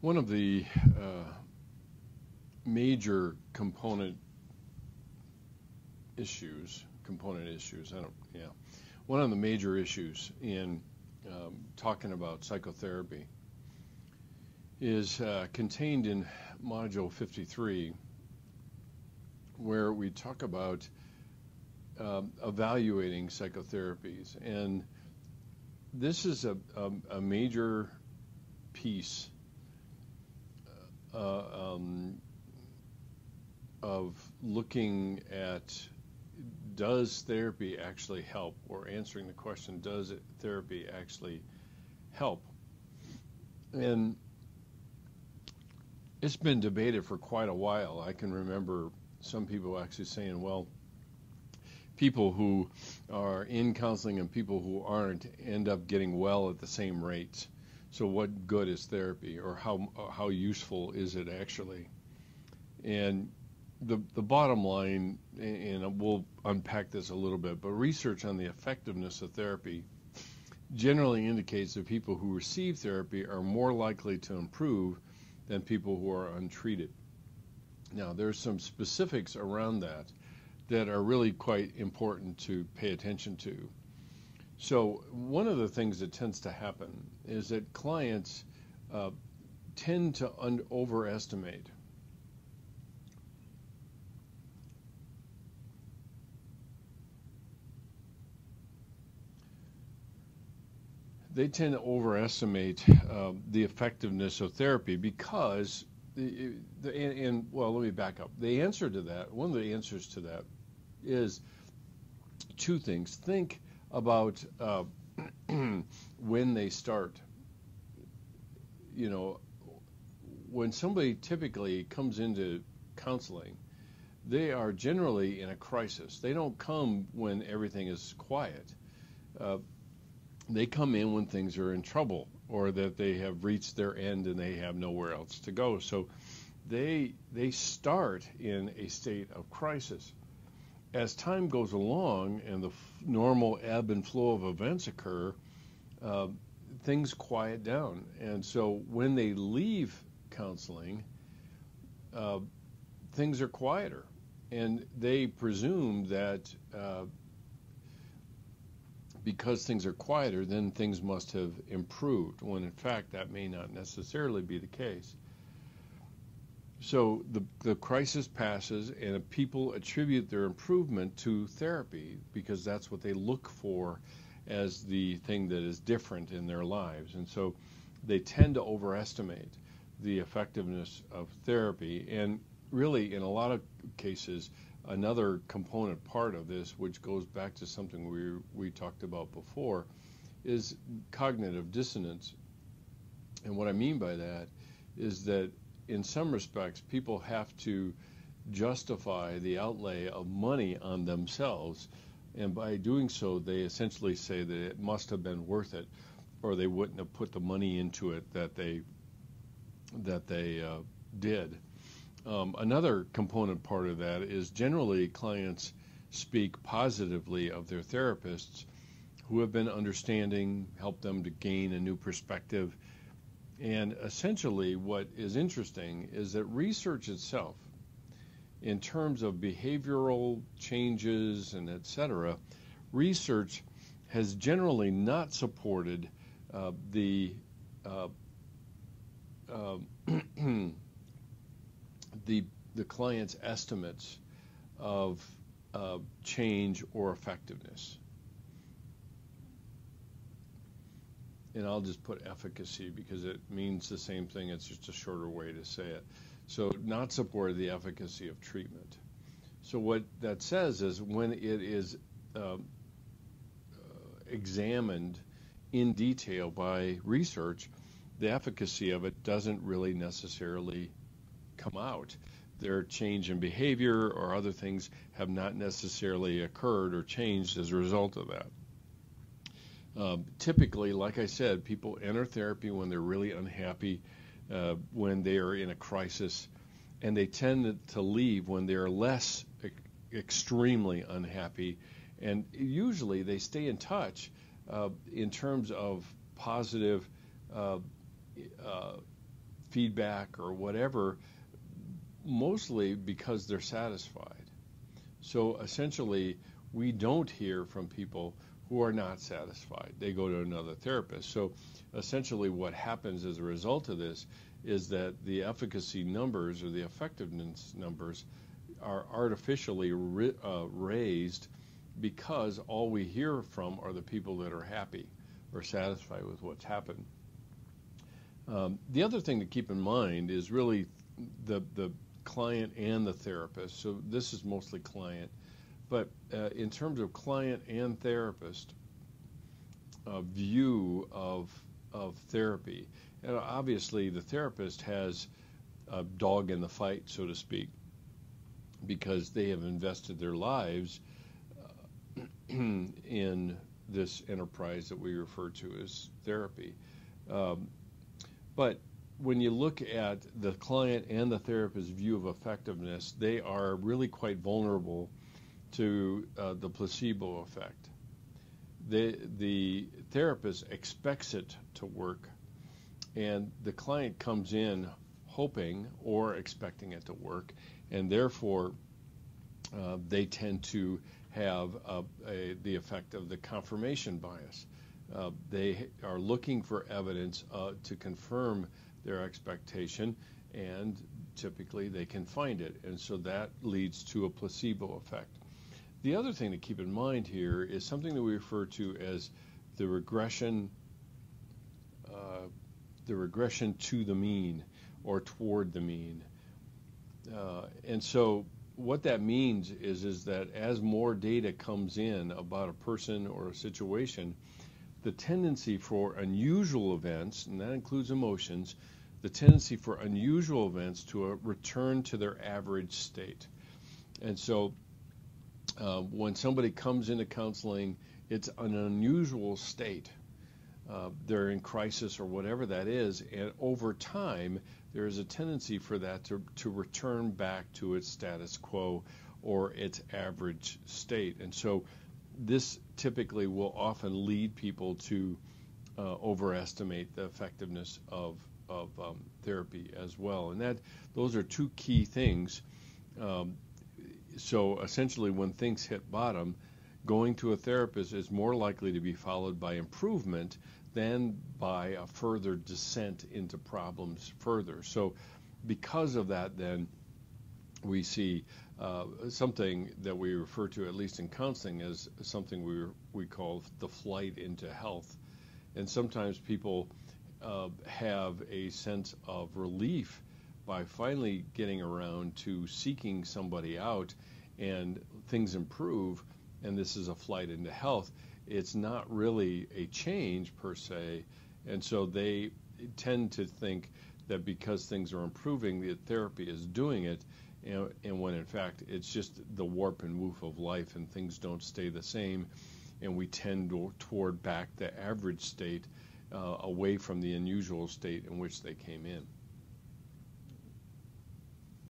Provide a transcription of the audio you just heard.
One of the major component issues, one of the major issues in talking about psychotherapy is contained in Module 53, where we talk about evaluating psychotherapies. And this is a major piece of looking at, does therapy actually help, or answering the question, does therapy actually help? And it's been debated for quite a while. I can remember some people actually saying, well, people who are in counseling and people who aren't end up getting well at the same rates. So what good is therapy, or how useful is it actually? And the bottom line, and we'll unpack this a little bit, but research on the effectiveness of therapy generally indicates that people who receive therapy are more likely to improve than people who are untreated. Now, there's some specifics around that are really quite important to pay attention to. So one of the things that tends to happen is that clients tend to overestimate the effectiveness of therapy because, well, let me back up. The answer to that, one of the answers to that is two things. Think about when they start. You know, when somebody typically comes into counseling, they are generally in a crisis. They don't come when everything is quiet. They come in when things are in trouble, or that they have reached their end and they have nowhere else to go. So they start in a state of crisis. As time goes along and the normal ebb and flow of events occur, things quiet down. And so when they leave counseling, things are quieter. And they presume that because things are quieter, then things must have improved, when in fact that may not necessarily be the case. So the crisis passes, and people attribute their improvement to therapy because that's what they look for as the thing that is different in their lives. And so they tend to overestimate the effectiveness of therapy. And really, in a lot of cases, another component part of this, which goes back to something we talked about before, is cognitive dissonance. And what I mean by that is that in some respects, people have to justify the outlay of money on themselves, and by doing so, they essentially say that it must have been worth it, or they wouldn't have put the money into it that they did. Another component part of that is generally clients speak positively of their therapists who have been understanding, help them to gain a new perspective. And essentially what is interesting is that research itself, in terms of behavioral changes and et cetera, research has generally not supported the client's estimates of change or effectiveness. And I'll just put efficacy because it means the same thing. It's just a shorter way to say it. So not supported the efficacy of treatment. So what that says is when it is examined in detail by research, the efficacy of it doesn't really necessarily come out. Their change in behavior or other things have not necessarily occurred or changed as a result of that. Typically, like I said, people enter therapy when they're really unhappy, when they are in a crisis, and they tend to leave when they're less extremely unhappy. And usually they stay in touch in terms of positive feedback or whatever, mostly because they're satisfied. So essentially, we don't hear from people who are not satisfied. They go to another therapist. So essentially what happens as a result of this is that the efficacy numbers or the effectiveness numbers are artificially raised because all we hear from are the people that are happy or satisfied with what's happened. The other thing to keep in mind is really the client and the therapist. So this is mostly client. But in terms of client and therapist view of therapy, and obviously the therapist has a dog in the fight, so to speak, because they have invested their lives in this enterprise that we refer to as therapy. But when you look at the client and the therapist's view of effectiveness, they are really quite vulnerable to the placebo effect. The therapist expects it to work, and the client comes in hoping or expecting it to work, and therefore they tend to have the effect of the confirmation bias. They are looking for evidence to confirm their expectation, and typically they can find it, and so that leads to a placebo effect. The other thing to keep in mind here is something that we refer to as the regression to the mean or toward the mean. And so what that means is that as more data comes in about a person or a situation, the tendency for unusual events, and that includes emotions, the tendency for unusual events to return to their average state. And so when somebody comes into counseling, it's an unusual state. They're in crisis or whatever that is, and over time, there is a tendency for that to return back to its status quo or its average state. And so this typically will often lead people to overestimate the effectiveness of therapy as well. And those are two key things. So essentially, when things hit bottom, going to a therapist is more likely to be followed by improvement than by a further descent into problems further. So because of that, then, we see something that we refer to, at least in counseling, as something we call the flight into health. And sometimes people have a sense of relief by finally getting around to seeking somebody out, and things improve, and this is a flight into health. It's not really a change per se, and so they tend to think that because things are improving, the therapy is doing it, and when in fact it's just the warp and woof of life, and things don't stay the same, and we tend toward back the average state, away from the unusual state in which they came in.